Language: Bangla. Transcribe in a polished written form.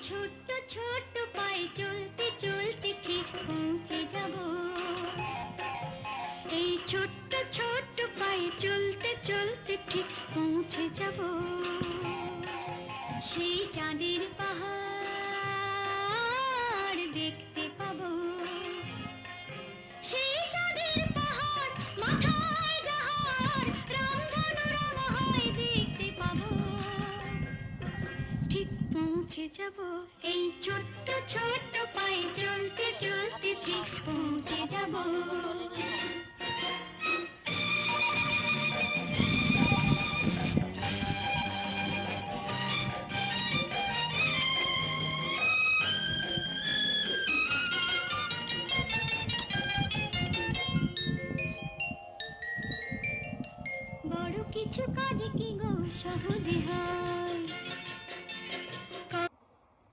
ছোট্ট ছোট্ট পায়ে চলতে চলতে ঠিক পৌঁছে যাব। এই ছোট্ট ছোট্ট পায়ে চলতে চলতে ঠিক পৌঁছে যাব সেই চাঁদের পাহাড় দেখতে পাবো। সেই চাঁদের পাহাড় মাথায় যাহার রামধনু রঙ হয় দেখতে পাবো। ঠিক পৌঁছে যাব এই ছোট্ট ছোট্ট পায়ে চলতে চলতে ঠিক পৌঁছে যাব। বড় কিছু কাজ কি গো সহজে হয়,